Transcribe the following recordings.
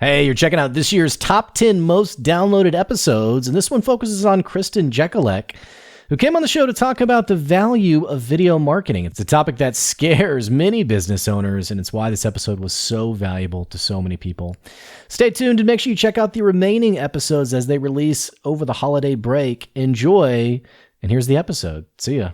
Hey, you're checking out this year's top 10 most downloaded episodes, and this one focuses on Kristin Jekielek, who came on the show to talk about the value of video marketing. It's a topic that scares many business owners, and it's why this episode was so valuable to so many people. Stay tuned and make sure you check out the remaining episodes as they release over the holiday break. Enjoy, and here's the episode. See ya.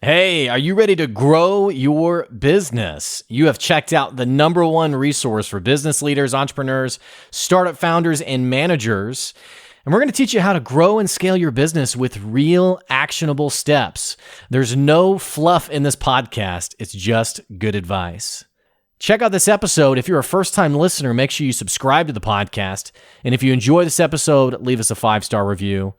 Hey, are you ready to grow your business? You have checked out the number one resource for business leaders, entrepreneurs, startup founders, and managers. And we're going to teach you how to grow and scale your business with real actionable steps. There's no fluff in this podcast. It's just good advice. Check out this episode. If you're a first-time listener, make sure you subscribe to the podcast. And if you enjoy this episode, leave us a 5-star review.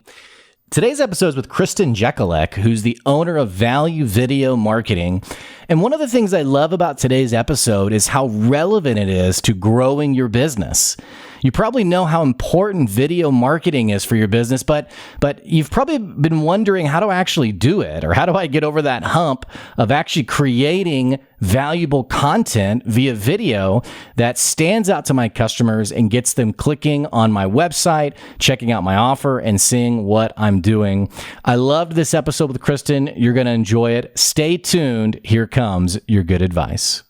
Today's episode is with Kristin Jekielek, who's the owner of Value Video Marketing. And one of the things I love about today's episode is how relevant it is to growing your business. You probably know how important video marketing is for your business, but you've probably been wondering, how do I actually do it? Or how do I get over that hump of actually creating valuable content via video that stands out to my customers and gets them clicking on my website, checking out my offer, and seeing what I'm doing? I loved this episode with Kristin. You're going to enjoy it. Stay tuned. Here comes your good advice.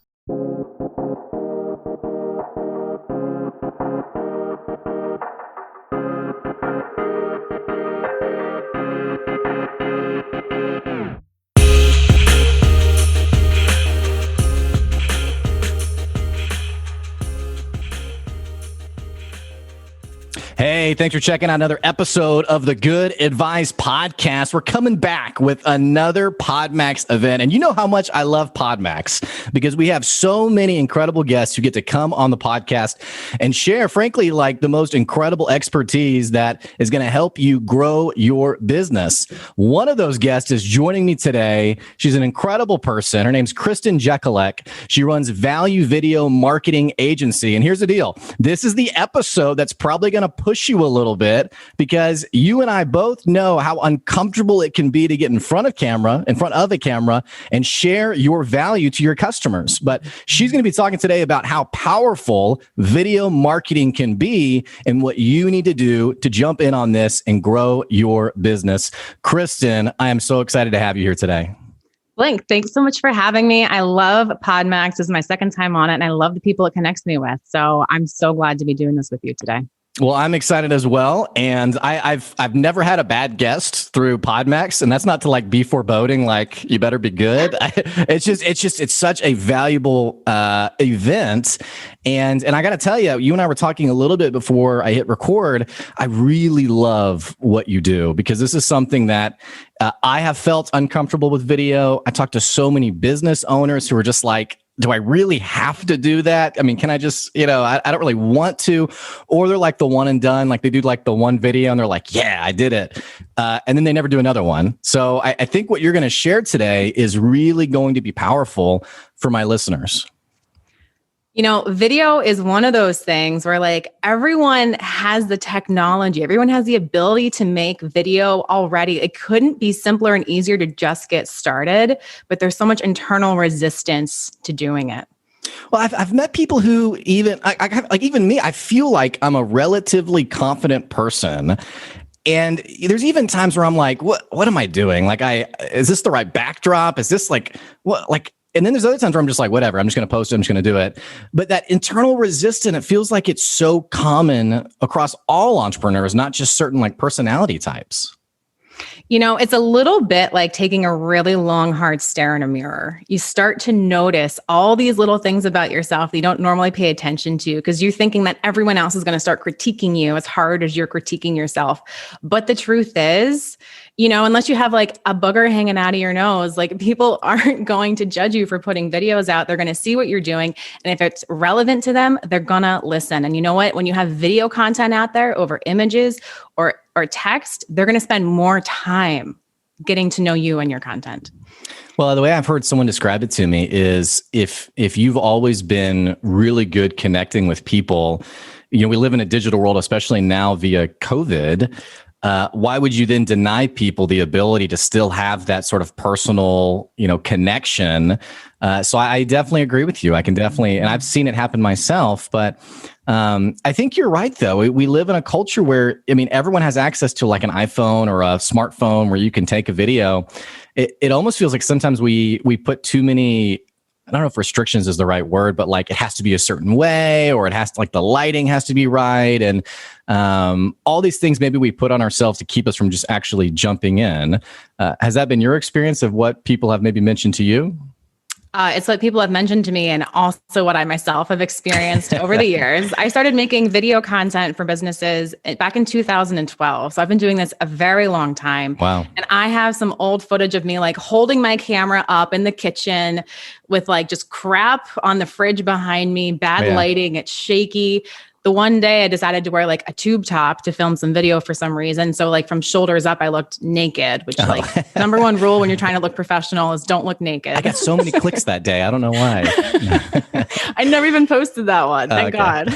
Hey, thanks for checking out another episode of the Good Advice Podcast. We're coming back with another PodMax event. And you know how much I love PodMax because we have so many incredible guests who get to come on the podcast and share, frankly, like the most incredible expertise that is going to help you grow your business. One of those guests is joining me today. She's an incredible person. Her name's Kristin Jekielek. She runs Value Video Marketing Agency. And here's the deal. This is the episode that's probably going to push you a little bit because you and I both know how uncomfortable it can be to get in front of a camera and share your value to your customers. But she's going to be talking today about how powerful video marketing can be and what you need to do to jump in on this and grow your business. Kristin, I am so excited to have you here today. Blink, thanks so much for having me. I love PodMax. This is my second time on it, and I love the people it connects me with. So I'm so glad to be doing this with you today. Well, I'm excited as well, and I've never had a bad guest through PodMax, and that's not to like be foreboding, like you better be good. It's such a valuable event, and I got to tell you, you and I were talking a little bit before I hit record. I really love what you do because this is something that I have felt uncomfortable with video. I talk to so many business owners who are just like, do I really have to do that? I mean, can I just, I don't really want to. Or they're like the one and done, like they do like the one video and they're like, yeah, I did it. And then they never do another one. So I think what you're going to share today is really going to be powerful for my listeners. Video is one of those things where like everyone has the technology, everyone has the ability to make video already. It couldn't be simpler and easier to just get started, but there's so much internal resistance to doing it. Well, I've met people who even me, I feel like I'm a relatively confident person. And there's even times where I'm like, what am I doing? Like, is this the right backdrop? Is this like, what, like, and then there's other times where I'm just like, whatever, I'm just going to post it. I'm just going to do it. But that internal resistance, it feels like it's so common across all entrepreneurs, not just certain like personality types. It's a little bit like taking a really long, hard stare in a mirror. You start to notice all these little things about yourself that you don't normally pay attention to because you're thinking that everyone else is going to start critiquing you as hard as you're critiquing yourself. But the truth is, unless you have like a booger hanging out of your nose, like people aren't going to judge you for putting videos out. They're going to see what you're doing. And if it's relevant to them, they're going to listen. And you know what? When you have video content out there over images or text, they're going to spend more time getting to know you and your content. Well, the way I've heard someone describe it to me is if you've always been really good connecting with people, we live in a digital world, especially now via COVID. why would you then deny people the ability to still have that sort of personal, connection? So I definitely agree with you. I can definitely, and I've seen it happen myself, but I think you're right, though. We live in a culture where, everyone has access to like an iPhone or a smartphone where you can take a video. It almost feels like sometimes we put too many, I don't know if restrictions is the right word, but like it has to be a certain way, or it has to, like, the lighting has to be right. And all these things maybe we put on ourselves to keep us from just actually jumping in. Has that been your experience of what people have maybe mentioned to you? It's what people have mentioned to me, and also what I myself have experienced over the years. I started making video content for businesses back in 2012. So I've been doing this a very long time. Wow. And I have some old footage of me like holding my camera up in the kitchen with like just crap on the fridge behind me, bad lighting, it's shaky. The one day I decided to wear like a tube top to film some video for some reason. So like from shoulders up, I looked naked, which like number one rule when you're trying to look professional is don't look naked. I got so many clicks that day. I don't know why. I never even posted that one. Thank God.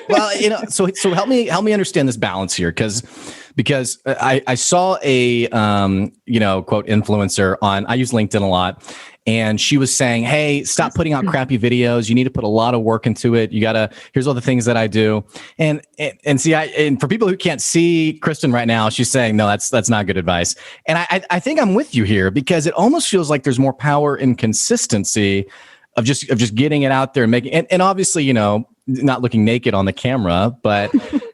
Well, so help me understand this balance here. Because I saw a, quote influencer I use LinkedIn a lot. And she was saying, hey, stop putting out crappy videos. You need to put a lot of work into it. Here's all the things that I do. And see, and for people who can't see Kristin right now, she's saying, no, that's not good advice. And I think I'm with you here, because it almost feels like there's more power in consistency of just getting it out there and making, and obviously, not looking naked on the camera, but,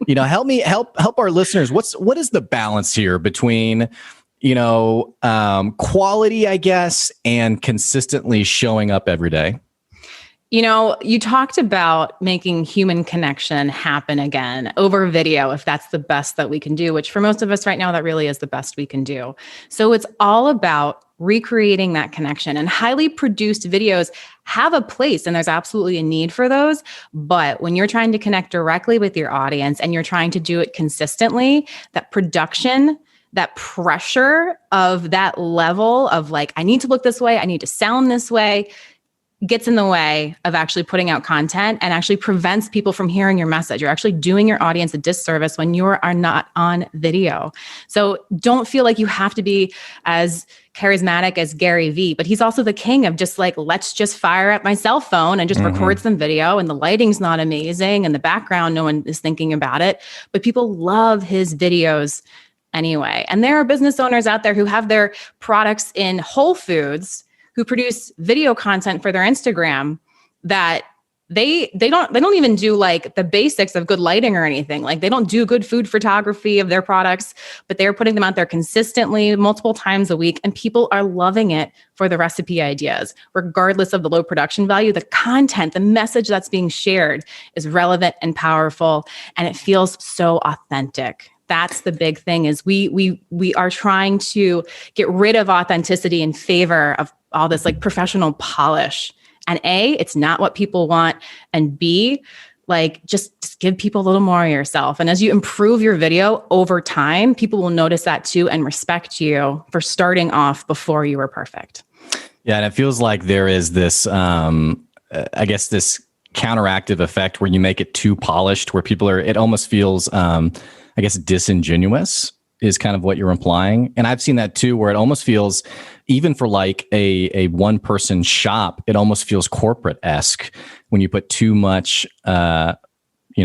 help our listeners. What is the balance here between, quality, I guess, and consistently showing up every day? You talked about making human connection happen again over video, if that's the best that we can do, which for most of us right now, that really is the best we can do. So it's all about recreating that connection, and highly produced videos have a place, and there's absolutely a need for those. But when you're trying to connect directly with your audience and you're trying to do it consistently, that production, that pressure of that level of like, I need to look this way, I need to sound this way, gets in the way of actually putting out content, and actually prevents people from hearing your message. You're actually doing your audience a disservice when you are not on video. So don't feel like you have to be as charismatic as Gary Vee, but he's also the king of just like, let's just fire up my cell phone and just record some video, and the lighting's not amazing and the background, no one is thinking about it, but people love his videos anyway. And there are business owners out there who have their products in Whole Foods who produce video content for their Instagram that they don't even do like the basics of good lighting or anything. Like they don't do good food photography of their products, but they're putting them out there consistently multiple times a week, and people are loving it for the recipe ideas. Regardless of the low production value, the content, the message that's being shared is relevant and powerful, and it feels so authentic. That's the big thing, is we are trying to get rid of authenticity in favor of all this like professional polish. And A, it's not what people want. And B, like just give people a little more of yourself. And as you improve your video over time, people will notice that too and respect you for starting off before you were perfect. Yeah. And it feels like there is this, I guess, this counteractive effect where you make it too polished, where it almost feels, I guess, disingenuous is kind of what you're implying. And I've seen that too, where it almost feels, even for like a one-person shop, it almost feels corporate-esque when you put too much,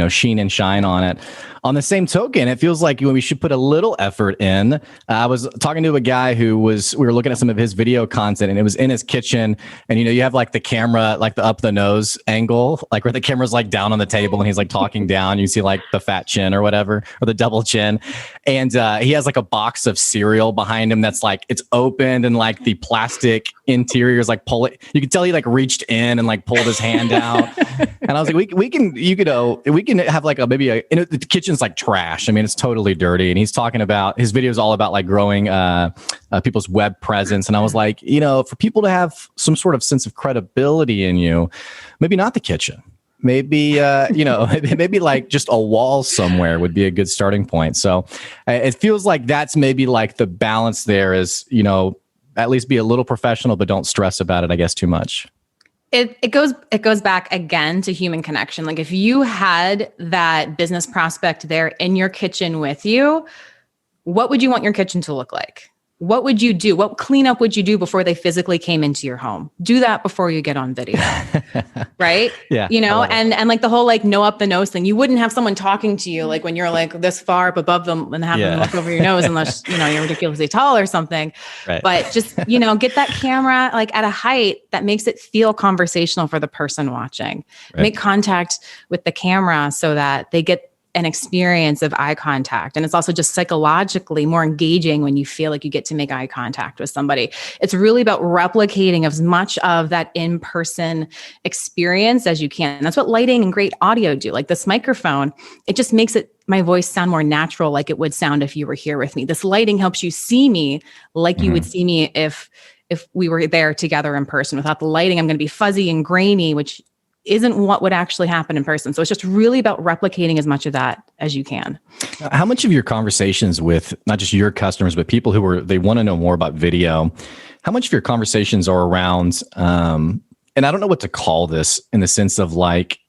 sheen and shine on it. On the same token, it feels like we should put a little effort in. I was talking to a guy we were looking at some of his video content, and it was in his kitchen. And, you have like the camera, like the up the nose angle, like where the camera's like down on the table and he's like talking down. You see like the fat chin or whatever, or the double chin. And he has like a box of cereal behind him that's like, it's opened, and like the plastic interior is like pull it. You could tell he like reached in and like pulled his hand out. And I was like, we can have like the kitchen's like trash. I mean, it's totally dirty. And he's talking about, his video is all about like growing people's web presence. And I was like, for people to have some sort of sense of credibility in you, maybe not the kitchen. Maybe, maybe like just a wall somewhere would be a good starting point. So it feels like that's maybe like the balance there is, at least be a little professional, but don't stress about it, I guess, too much. It goes back again to human connection. Like if you had that business prospect there in your kitchen with you, what would you want your kitchen to look like? What would you do? What cleanup would you do before they physically came into your home? Do that before you get on video, right? Yeah. You know, and like the whole like no up the nose thing. You wouldn't have someone talking to you like when you're like this far up above them and have them look over your nose unless, you know, you're ridiculously tall or something. Right. But just, you know, get that camera like at a height that makes it feel conversational for the person watching. Right. Make contact with the camera so that they get an experience of eye contact. And it's also just psychologically more engaging when you feel like you get to make eye contact with somebody. It's really about replicating as much of that in-person experience as you can. And that's what lighting and great audio do. Like this microphone, it just makes my voice sound more natural, like it would sound if you were here with me. This lighting helps you see me like you would see me if we were there together in person. Without the lighting, I'm going to be fuzzy and grainy, which isn't what would actually happen in person. So it's just really about replicating as much of that as you can. How much of your conversations with not just your customers, but people they want to know more about video, how much of your conversations are around, and I don't know what to call this in the sense of like,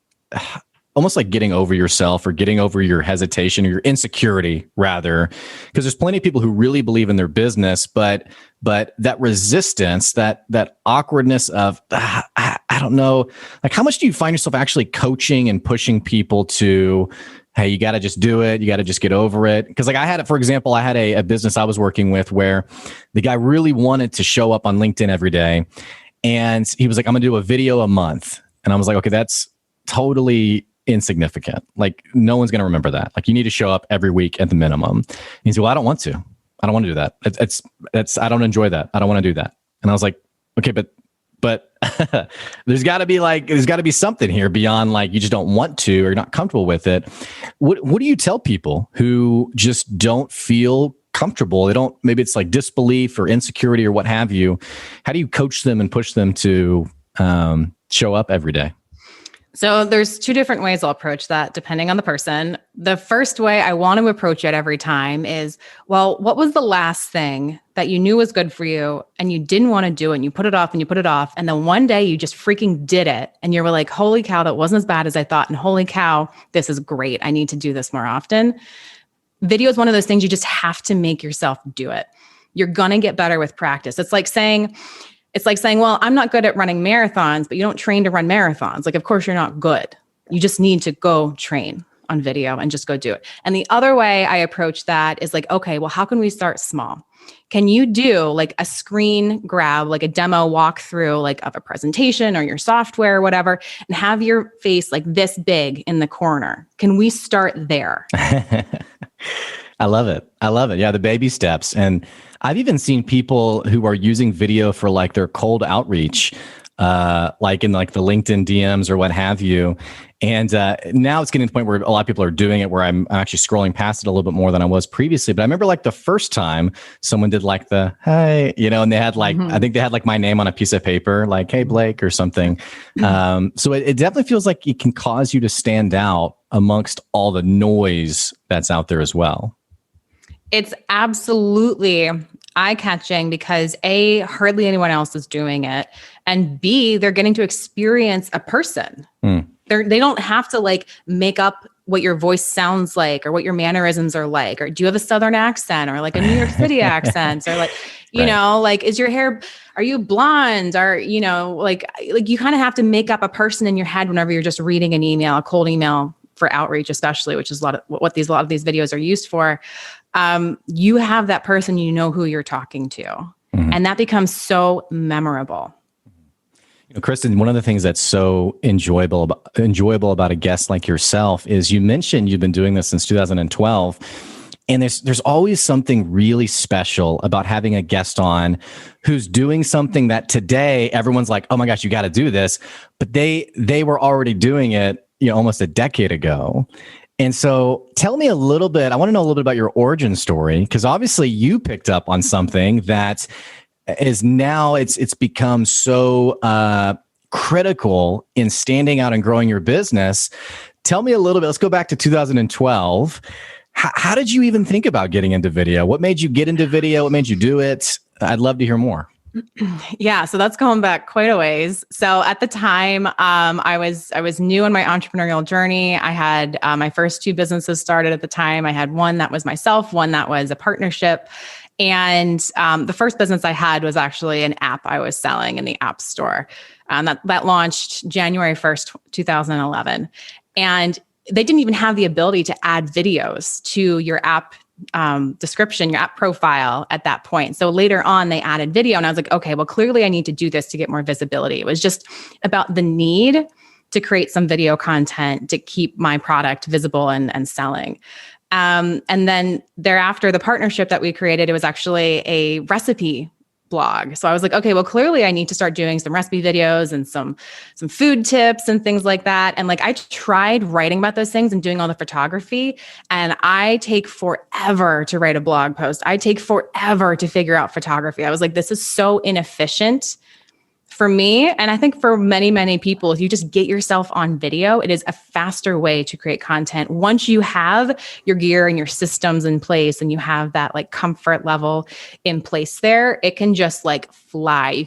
almost like getting over yourself or getting over your hesitation or your insecurity rather, because there's plenty of people who really believe in their business, but that resistance, that awkwardness of, I don't know, like how much do you find yourself actually coaching and pushing people to, hey, you got to just do it. You got to just get over it. Because like for example, I had a business I was working with where the guy really wanted to show up on LinkedIn every day. And he was like, I'm going to do a video a month. And I was like, okay, that's totally insignificant. Like no one's going to remember that. Like you need to show up every week at the minimum. And he's like, well, I don't want to do that. It's I don't enjoy that. I don't want to do that. And I was like, okay, but there's got to be something here beyond like you just don't want to or you're not comfortable with it. What do you tell people who just don't feel comfortable? Maybe it's like disbelief or insecurity or what have you. How do you coach them and push them to show up every day? So there's two different ways I'll approach that depending on the person. The first way I want to approach it every time is, well, what was the last thing that you knew was good for you and you didn't want to do it and you put it off and you put it off. And then one day you just freaking did it. And you were like, holy cow, that wasn't as bad as I thought. And holy cow, this is great. I need to do this more often. Video is one of those things you just have to make yourself do it. You're going to get better with practice. It's like saying, well, I'm not good at running marathons, but you don't train to run marathons. Like, of course you're not good. You just need to go train on video and just go do it. And the other way I approach that is like, okay, well, how can we start small? Can you do like a screen grab, like a demo walkthrough, like of a presentation or your software or whatever, and have your face like this big in the corner? Can we start there? I love it. Yeah, the baby steps. And I've even seen people who are using video for like their cold outreach, like in like the LinkedIn DMs or what have you. And now it's getting to the point where a lot of people are doing it where I'm actually scrolling past it a little bit more than I was previously. But I remember like the first time someone did like the, hey, you know, and they had like, I think they had like my name on a piece of paper, like, hey, Blake or something. So it definitely feels like it can cause you to stand out amongst all the noise that's out there as well. It's absolutely eye-catching because A, hardly anyone else is doing it. And B, they're getting to experience a person. They don't have to like make up what your voice sounds like or what your mannerisms are like, or do you have a Southern accent or like a New York City accent or like, you know, like, is your hair, are you blonde? Or, you know, like you kind of have to make up a person in your head whenever you're just reading an email, a cold email for outreach, especially, which is a lot of these videos are used for. You have that person, you know who you're talking to, and that becomes so memorable. You know, Kristin, one of the things that's so enjoyable about a guest like yourself is you mentioned you've been doing this since 2012, and there's always something really special about having a guest on who's doing something that today everyone's like, oh my gosh, you got to do this, but they were already doing it, you know, almost a decade ago. And so tell me a little bit, I want to know a little bit about your origin story, because obviously you picked up on something that is now it's become so critical in standing out and growing your business. Tell me a little bit, let's go back to 2012. How did you even think about getting into video? What made you get into video? What made you do it? I'd love to hear more. Yeah, so that's going back quite a ways. So at the time, I was new in my entrepreneurial journey. I had my first two businesses started at the time. I had one that was myself, one that was a partnership. And the first business I had was actually an app I was selling in the App Store. That launched January 1st, 2011. And they didn't even have the ability to add videos to your app description, your app profile at that point. So later on, they added video, and I was like, okay, well, clearly I need to do this to get more visibility. It was just about the need to create some video content to keep my product visible and selling. And then thereafter, the partnership that we created, it was actually a recipe blog. So I was like, okay, well, clearly I need to start doing some recipe videos and some food tips and things like that. And like, I tried writing about those things and doing all the photography, and I take forever to write a blog post. I take forever to figure out photography. I was like, this is so inefficient for me. And I think for many, many people, if you just get yourself on video, it is a faster way to create content. Once you have your gear and your systems in place and you have that like comfort level in place there, it can just like fly.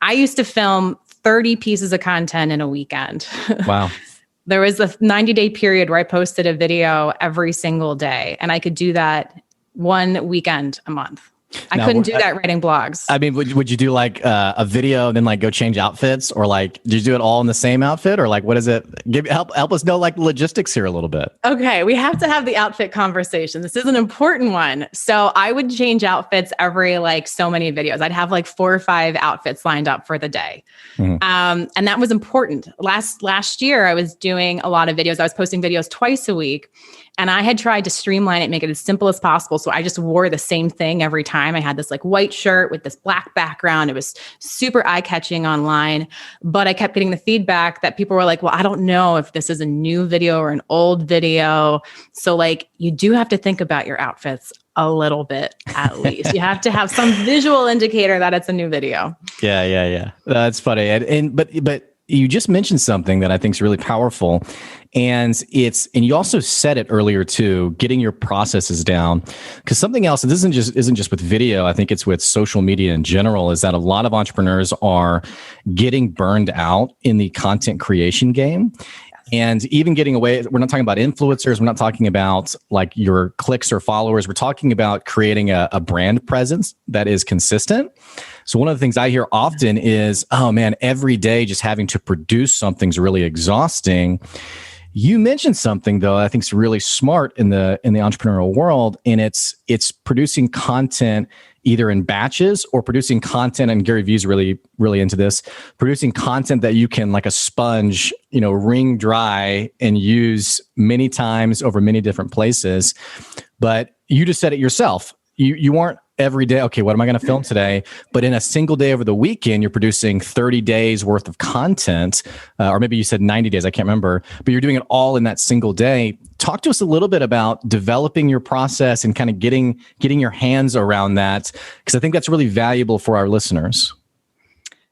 I used to film 30 pieces of content in a weekend. Wow. There was a 90-day period where I posted a video every single day, and I could do that one weekend a month. I couldn't do that writing blogs. I mean, would you do like a video and then like go change outfits, or like did you do it all in the same outfit, or like what is it? Help us know like the logistics here a little bit. Okay, we have to have the outfit conversation. This is an important one. So I would change outfits every like so many videos. I'd have like 4 or 5 outfits lined up for the day, and that was important. Last year, I was doing a lot of videos. I was posting videos twice a week. And I had tried to streamline it, make it as simple as possible. So I just wore the same thing every time. I had this like white shirt with this black background. It was super eye-catching online, but I kept getting the feedback that people were like, well, I don't know if this is a new video or an old video. So like, you do have to think about your outfits a little bit, at least. You have to have some visual indicator that it's a new video. Yeah. That's funny. But you just mentioned something that I think is really powerful. And you also said it earlier too, getting your processes down. Because something else, this isn't just with video, I think it's with social media in general, is that a lot of entrepreneurs are getting burned out in the content creation game. And even getting away, we're not talking about influencers. We're not talking about like your clicks or followers. We're talking about creating a brand presence that is consistent. So one of the things I hear often is, oh man, every day just having to produce something's really exhausting. You mentioned something though, I think is really smart in the entrepreneurial world, and it's producing content either in batches or producing content. And Gary Vee's really, really into this, producing content that you can like a sponge, wring dry and use many times over many different places. But you just said it yourself. You weren't every day, okay, what am I going to film today? But in a single day over the weekend, you're producing 30 days worth of content, or maybe you said 90 days, I can't remember, but you're doing it all in that single day. Talk to us a little bit about developing your process and kind of getting your hands around that, because I think that's really valuable for our listeners.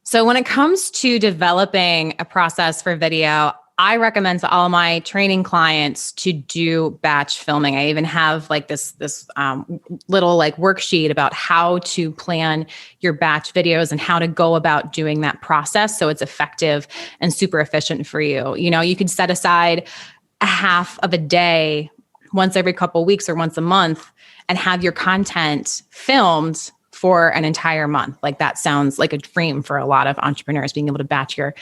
So when it comes to developing a process for video, I recommend to all my training clients to do batch filming. I even have like this little like worksheet about how to plan your batch videos and how to go about doing that process so it's effective and super efficient for you. You could set aside a half of a day once every couple of weeks or once a month and have your content filmed for an entire month. Like that sounds like a dream for a lot of entrepreneurs, being able to batch your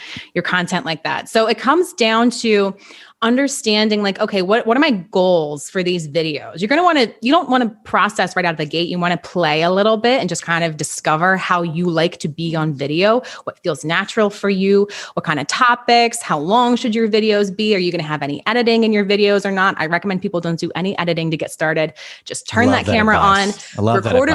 content like that. So it comes down to understanding like, okay, what are my goals for these videos? You don't want to process right out of the gate. You want to play a little bit and just kind of discover how you like to be on video, what feels natural for you, what kind of topics, how long should your videos be? Are you going to have any editing in your videos or not? I recommend people don't do any editing to get started. Just turn that camera on, record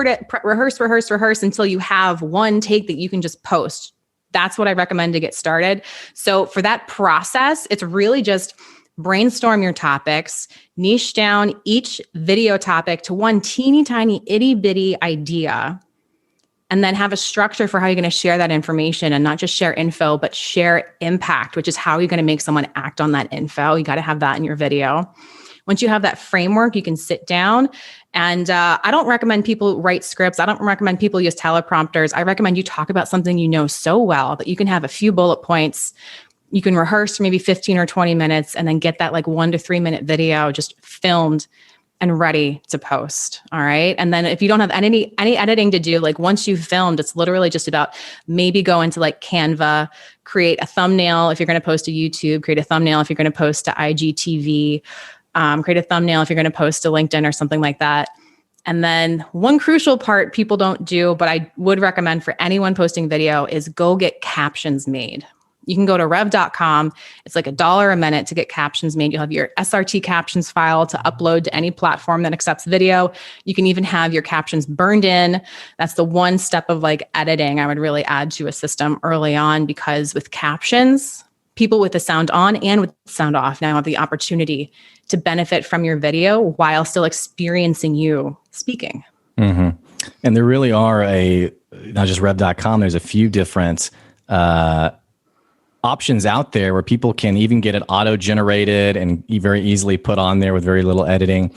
it, rehearse until you have one take that you can just post. That's what I recommend to get started. So for that process, it's really just brainstorm your topics, niche down each video topic to one teeny tiny itty bitty idea, and then have a structure for how you're going to share that information, and not just share info, but share impact, which is how you're going to make someone act on that info. You got to have that in your video. Once you have that framework, you can sit down. And I don't recommend people write scripts. I don't recommend people use teleprompters. I recommend you talk about something you know so well that you can have a few bullet points. You can rehearse for maybe 15 or 20 minutes and then get that like 1 to 3 minute video just filmed and ready to post. All right. And then if you don't have any editing to do, like once you've filmed, it's literally just about maybe go into like Canva, create a thumbnail. If you're going to post to YouTube, create a thumbnail. If you're going to post to IGTV, create a thumbnail. If you're going to post to LinkedIn or something like that. And then one crucial part people don't do, but I would recommend for anyone posting video is go get captions made. You can go to rev.com. It's like $1 a minute to get captions made. You'll have your SRT captions file to upload to any platform that accepts video. You can even have your captions burned in. That's the one step of like editing I would really add to a system early on, because with captions, people with the sound on and with the sound off now have the opportunity to benefit from your video while still experiencing you speaking. Mm-hmm. And there really are not just rev.com, there's a few different options out there where people can even get it auto-generated and very easily put on there with very little editing.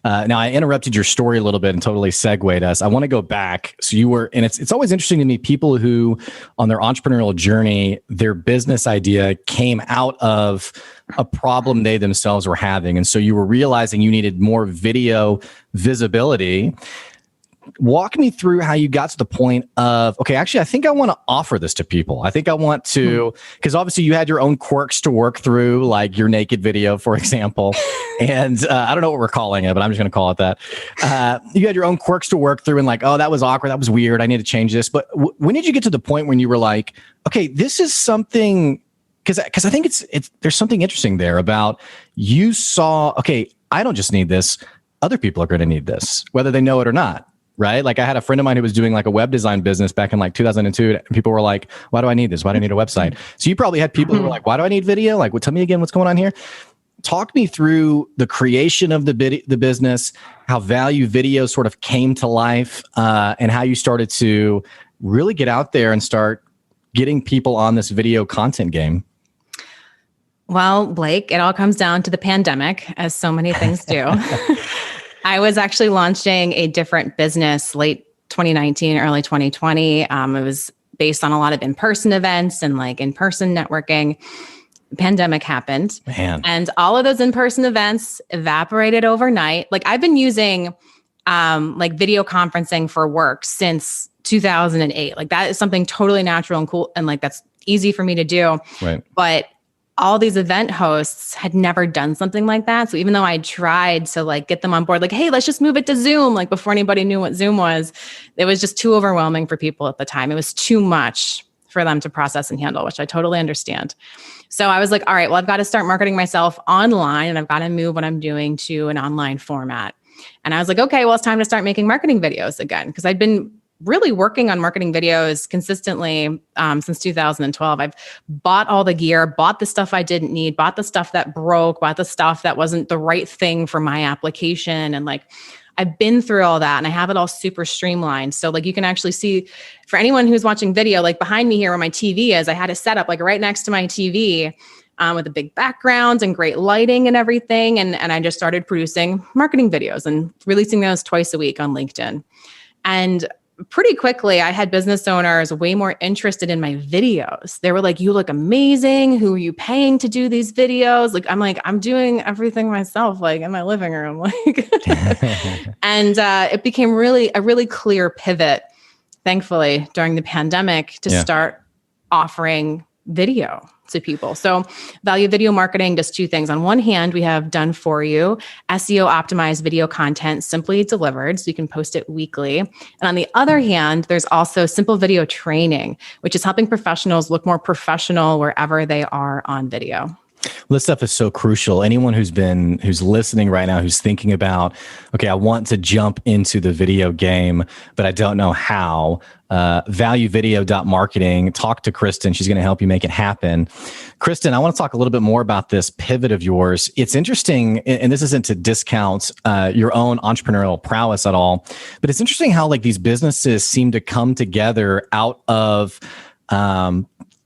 Now, I interrupted your story a little bit and totally segued us. I want to go back. So you were, and it's always interesting to me, people who on their entrepreneurial journey, their business idea came out of a problem they themselves were having. And so you were realizing you needed more video visibility. Walk me through how you got to the point of, okay, actually, I think I want to offer this to people. I think I want to, because obviously you had your own quirks to work through, like your naked video, for example. And I don't know what we're calling it, but I'm just going to call it that. You had your own quirks to work through and like, oh, that was awkward. That was weird. I need to change this. But when did you get to the point when you were like, okay, this is something, because I think there's something interesting there about you saw, okay, I don't just need this. Other people are going to need this, whether they know it or not. Right? Like I had a friend of mine who was doing like a web design business back in like 2002. And people were like, why do I need this? Why do I need a website? So you probably had people who were like, why do I need video? Like, well, tell me again, what's going on here? Talk me through the creation of the business, how value video sort of came to life, and how you started to really get out there and start getting people on this video content game. Well, Blake, it all comes down to the pandemic, as so many things do. I was actually launching a different business late 2019, early 2020. It was based on a lot of in-person events and like in-person networking. The pandemic happened. Man. And all of those in-person events evaporated overnight. Like I've been using like video conferencing for work since 2008. Like that is something totally natural and cool. And like that's easy for me to do. Right. But all these event hosts had never done something like that. So even though I tried to like get them on board, like, hey, let's just move it to Zoom, like before anybody knew what Zoom was, it was just too overwhelming for people at the time. It was too much for them to process and handle, which I totally understand. So I was like, all right, well, I've got to start marketing myself online and I've got to move what I'm doing to an online format. And I was like, okay, well, it's time to start making marketing videos again, because I'd been really working on marketing videos consistently since 2012. I've bought all the gear, bought the stuff I didn't need, bought the stuff that broke, bought the stuff that wasn't the right thing for my application. And like, I've been through all that and I have it all super streamlined. So like you can actually see, for anyone who's watching video, like behind me here where my TV is, I had it set up like right next to my TV with a big background and great lighting and everything. And I just started producing marketing videos and releasing those twice a week on LinkedIn. And pretty quickly, I had business owners way more interested in my videos. They were like, you look amazing. Who are you paying to do these videos? I'm doing everything myself, like in my living room. Like, and it became a really clear pivot, thankfully, during the pandemic to start offering video to people. So value video marketing does two things. On one hand, we have done for you SEO optimized video content simply delivered, so you can post it weekly. And on the other hand, there's also simple video training, which is helping professionals look more professional wherever they are on video. Well, this stuff is so crucial. Anyone who's listening right now, who's thinking about, okay, I want to jump into the video game, but I don't know how. Valuevideo.marketing. Talk to Kristin. She's going to help you make it happen. Kristin, I want to talk a little bit more about this pivot of yours. It's interesting, and this isn't to discount your own entrepreneurial prowess at all, but it's interesting how like these businesses seem to come together out of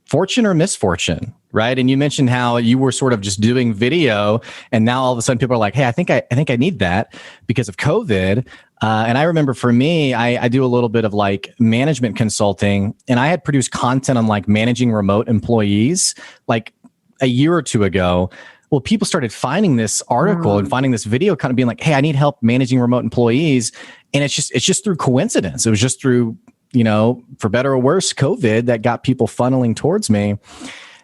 fortune or misfortune. right? And you mentioned how you were sort of just doing video, and now all of a sudden people are like, "Hey, I think I need that because of COVID." And I remember for me, I do a little bit of like management consulting, and I had produced content on like managing remote employees like a year or two ago. Well, people started finding this article and finding this video, kind of being like, "Hey, I need help managing remote employees," and it's just through coincidence. It was just through, for better or worse, COVID that got people funneling towards me.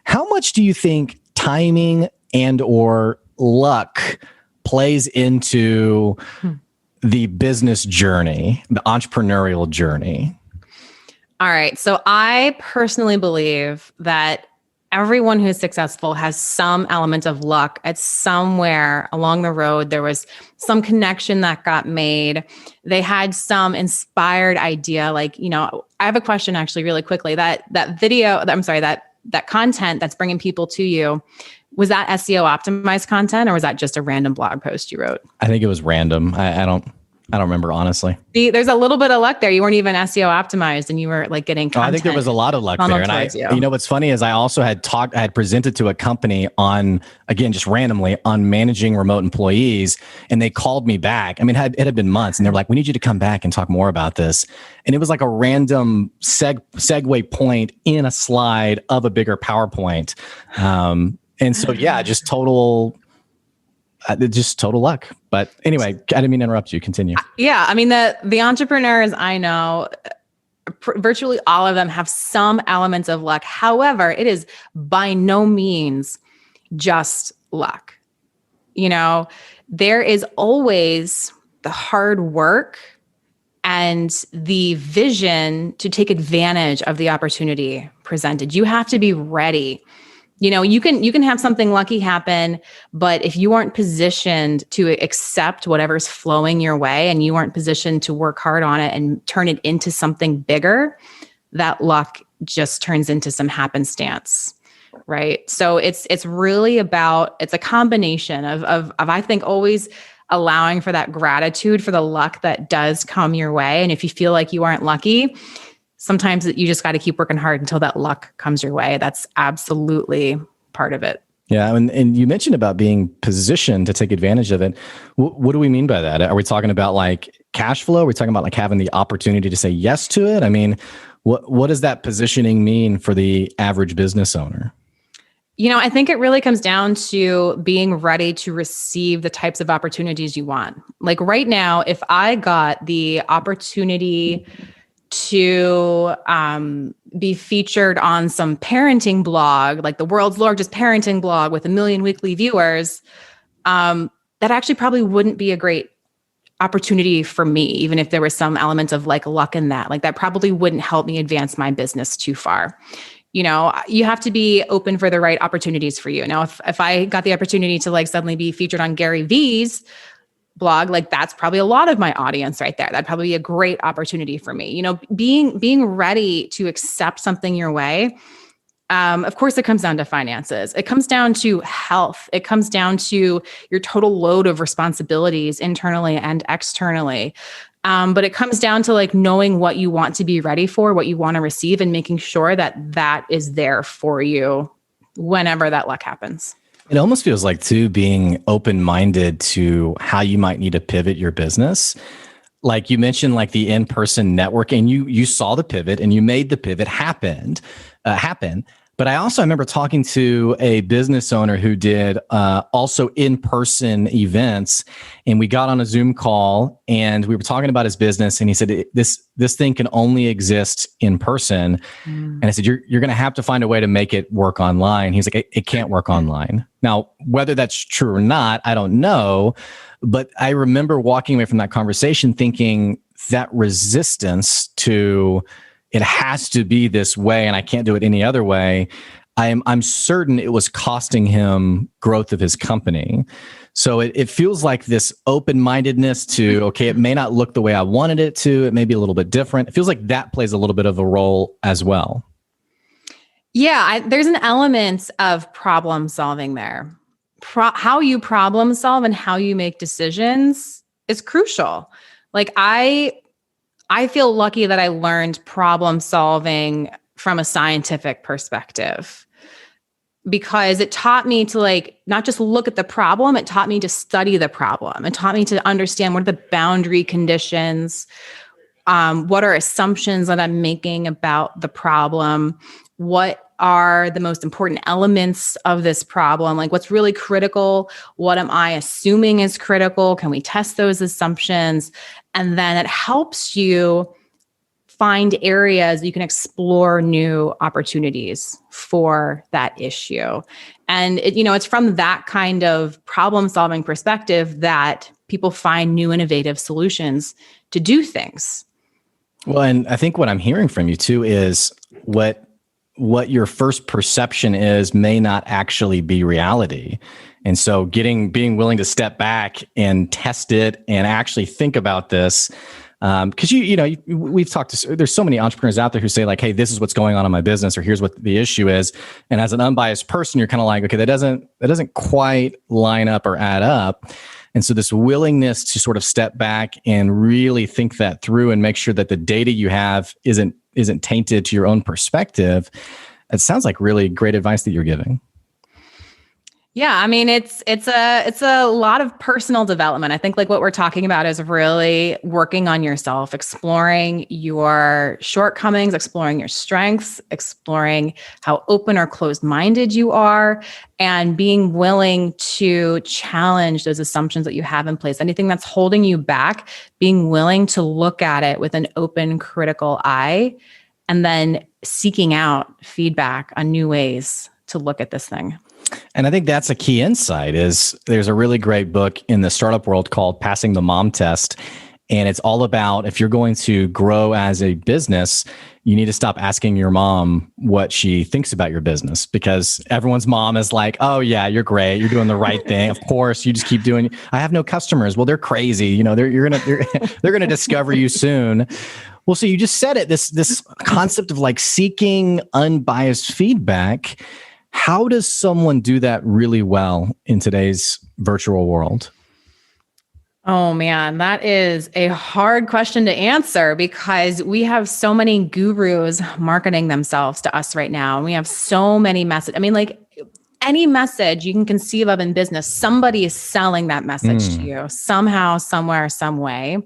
How much do you think timing and or luck plays into the business journey, the entrepreneurial journey? All right. So I personally believe that everyone who's successful has some element of luck at somewhere along the road. There was some connection that got made. They had some inspired idea. Like, I have a question actually really quickly. That content that's bringing people to you, was that SEO optimized content or was that just a random blog post you wrote? I think it was random. I don't remember, honestly. There's a little bit of luck there. You weren't even SEO optimized and you were like getting content. I think there was a lot of luck there. And what's funny is I also I had presented to a company on, again, just randomly on managing remote employees, and they called me back. I mean, it had been months, and they were like, "We need you to come back and talk more about this." And it was like a random segue point in a slide of a bigger PowerPoint. And so, yeah, just total luck. But anyway, I didn't mean to interrupt you. Continue. Yeah. I mean, the entrepreneurs I know, virtually all of them have some elements of luck. However, it is by no means just luck. There is always the hard work and the vision to take advantage of the opportunity presented. You have to be ready. You can have something lucky happen, but if you aren't positioned to accept whatever's flowing your way and you aren't positioned to work hard on it and turn it into something bigger, that luck just turns into some happenstance, right? So it's really it's a combination of I think always allowing for that gratitude for the luck that does come your way. And if you feel like you aren't lucky, sometimes you just got to keep working hard until that luck comes your way. That's absolutely part of it. Yeah. And you mentioned about being positioned to take advantage of it. What do we mean by that? Are we talking about like cash flow? Are we talking about like having the opportunity to say yes to it? I mean, what does that positioning mean for the average business owner? I think it really comes down to being ready to receive the types of opportunities you want. Like right now, if I got the opportunity to be featured on some parenting blog, like the world's largest parenting blog with 1 million weekly viewers, that actually probably wouldn't be a great opportunity for me, even if there was some element of like luck in that. Like that probably wouldn't help me advance my business too far. You have to be open for the right opportunities for you. Now, if I got the opportunity to like suddenly be featured on Gary V's blog, like that's probably a lot of my audience right there. That'd probably be a great opportunity for me. Being ready to accept something your way. Of course, it comes down to finances. It comes down to health. It comes down to your total load of responsibilities internally and externally. But it comes down to like knowing what you want to be ready for, what you want to receive, and making sure that that is there for you whenever that luck happens. It almost feels like too, being open-minded to how you might need to pivot your business. Like you mentioned, like the in-person networking, you saw the pivot and you made the pivot happen. But I remember talking to a business owner who did also in-person events, and we got on a Zoom call and we were talking about his business, and he said, this thing can only exist in person. And I said, you're going to have to find a way to make it work online. He's like, it can't work online. Now, whether that's true or not, I don't know. But I remember walking away from that conversation thinking that resistance to it has to be this way and I can't do it any other way, I'm certain it was costing him growth of his company. So it feels like this open-mindedness to, okay, it may not look the way I wanted it to. It may be a little bit different. It feels like that plays a little bit of a role as well. Yeah, there's an element of problem solving there. How you problem solve and how you make decisions is crucial. Like I feel lucky that I learned problem solving from a scientific perspective. because it taught me to like, not just look at the problem, it taught me to study the problem. It taught me to understand what are the boundary conditions, what are assumptions that I'm making about the problem, what are the most important elements of this problem, like what's really critical, what am I assuming is critical, can we test those assumptions? And then it helps you find areas you can explore new opportunities for that issue. And it's from that kind of problem solving perspective that people find new innovative solutions to do things. Well, and I think what I'm hearing from you too is what your first perception is may not actually be reality. And so being willing to step back and test it and actually think about this. Because we've talked to, there's so many entrepreneurs out there who say like, hey, this is what's going on in my business, or here's what the issue is. And as an unbiased person, you're kind of like, okay, that doesn't quite line up or add up. And so this willingness to sort of step back and really think that through and make sure that the data you have isn't tainted to your own perspective. It sounds like really great advice that you're giving. Yeah, I mean, it's a lot of personal development. I think like what we're talking about is really working on yourself, exploring your shortcomings, exploring your strengths, exploring how open or closed-minded you are, and being willing to challenge those assumptions that you have in place. Anything that's holding you back, being willing to look at it with an open, critical eye, and then seeking out feedback on new ways to look at this thing. And I think that's a key insight. Is there's a really great book in the startup world called Passing the Mom Test. And it's all about, if you're going to grow as a business, you need to stop asking your mom what she thinks about your business, because everyone's mom is like, oh yeah, you're great. You're doing the right thing. Of course, you just keep doing, I have no customers. Well, they're crazy. They're going to discover you soon. Well, so you just said it, this concept of like seeking unbiased feedback. How does someone do that really well in today's virtual world? Oh man, that is a hard question to answer, because we have so many gurus marketing themselves to us right now. And we have so many messages. I mean, like any message you can conceive of in business, somebody is selling that message to you somehow, somewhere, some way.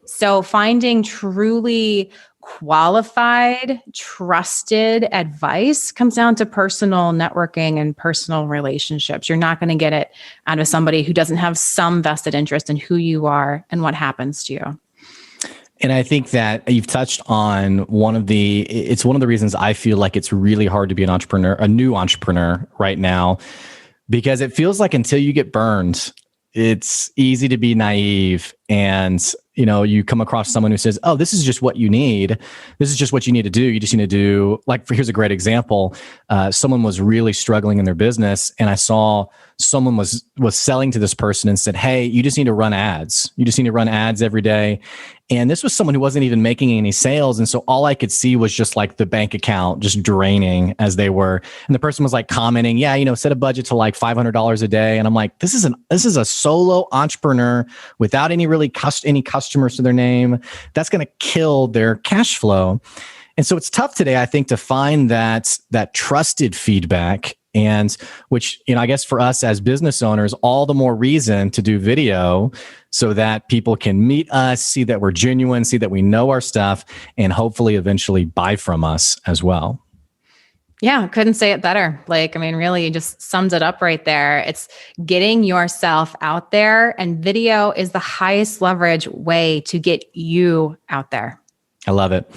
So finding truly qualified, trusted advice comes down to personal networking and personal relationships. You're not going to get it out of somebody who doesn't have some vested interest in who you are and what happens to you. And I think that you've touched on it's one of the reasons I feel like it's really hard to be an entrepreneur, a new entrepreneur right now, because it feels like until you get burned, it's easy to be naive, and you come across someone who says, oh, this is just what you need. This is just what you need to do. You just need to do, like, here's a great example. Someone was really struggling in their business, and I saw someone was selling to this person and said, hey, you just need to run ads. You just need to run ads every day. And this was someone who wasn't even making any sales. And so all I could see was just like the bank account just draining as they were. And the person was like commenting, yeah, set a budget to like $500 a day. And I'm like, this is a solo entrepreneur without any customers to their name. That's going to kill their cash flow. And so it's tough today, I think, to find that trusted feedback. And which, I guess for us as business owners, all the more reason to do video so that people can meet us, see that we're genuine, see that we know our stuff, and hopefully eventually buy from us as well. Yeah, couldn't say it better. Really, you just summed it up right there. It's getting yourself out there, and video is the highest leverage way to get you out there. I love it.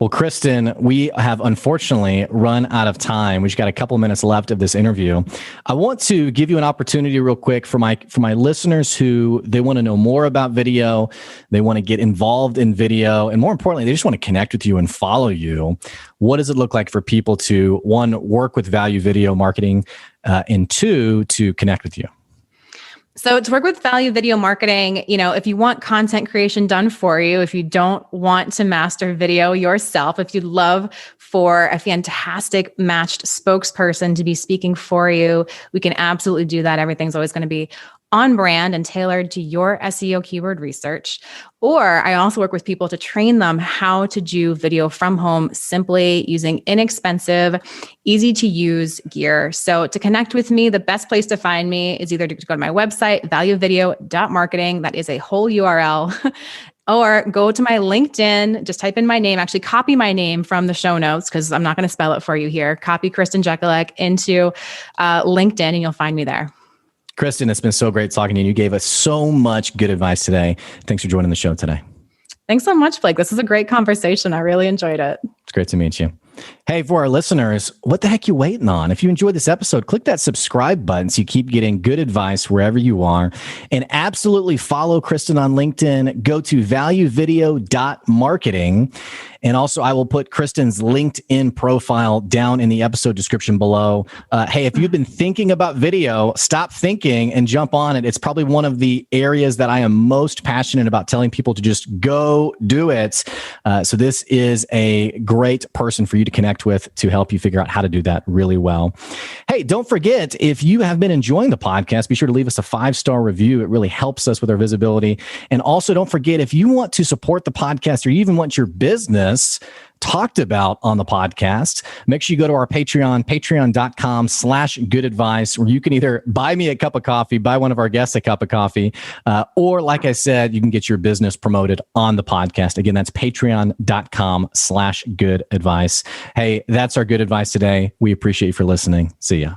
Well, Kristin, we have unfortunately run out of time. We've got a couple minutes left of this interview. I want to give you an opportunity real quick for my listeners who they want to know more about video. They want to get involved in video. And more importantly, they just want to connect with you and follow you. What does it look like for people to, one, work with value video marketing, and two, to connect with you? So to work with value video marketing, if you want content creation done for you, if you don't want to master video yourself, if you'd love for a fantastic matched spokesperson to be speaking for you, we can absolutely do that. Everything's always going to be on brand and tailored to your SEO keyword research. Or I also work with people to train them how to do video from home simply using inexpensive, easy to use gear. So to connect with me, the best place to find me is either to go to my website, valuevideo.marketing. That is a whole URL. Or go to my LinkedIn, just type in my name, actually copy my name from the show notes because I'm not going to spell it for you here. Copy Kristin Jekielek into LinkedIn and you'll find me there. Kristin, it's been so great talking to you. You gave us so much good advice today. Thanks for joining the show today. Thanks so much, Blake. This is a great conversation. I really enjoyed it. It's great to meet you. Hey, for our listeners, what the heck you waiting on? If you enjoyed this episode, click that subscribe button so you keep getting good advice wherever you are. And absolutely follow Kristin on LinkedIn. Go to valuevideo.marketing. And also, I will put Kristin's LinkedIn profile down in the episode description below. Hey, if you've been thinking about video, stop thinking and jump on it. It's probably one of the areas that I am most passionate about telling people to just go do it. So this is a great person for you to connect with to help you figure out how to do that really well. Hey, don't forget, if you have been enjoying the podcast, be sure to leave us a 5-star review. It really helps us with our visibility. And also, don't forget, if you want to support the podcast or you even want your business talked about on the podcast, make sure you go to our Patreon, patreon.com/good advice, where you can either buy me a cup of coffee, buy one of our guests a cup of coffee, or like I said, you can get your business promoted on the podcast. Again, that's patreon.com/good advice. Hey, that's our good advice today. We appreciate you for listening. See ya.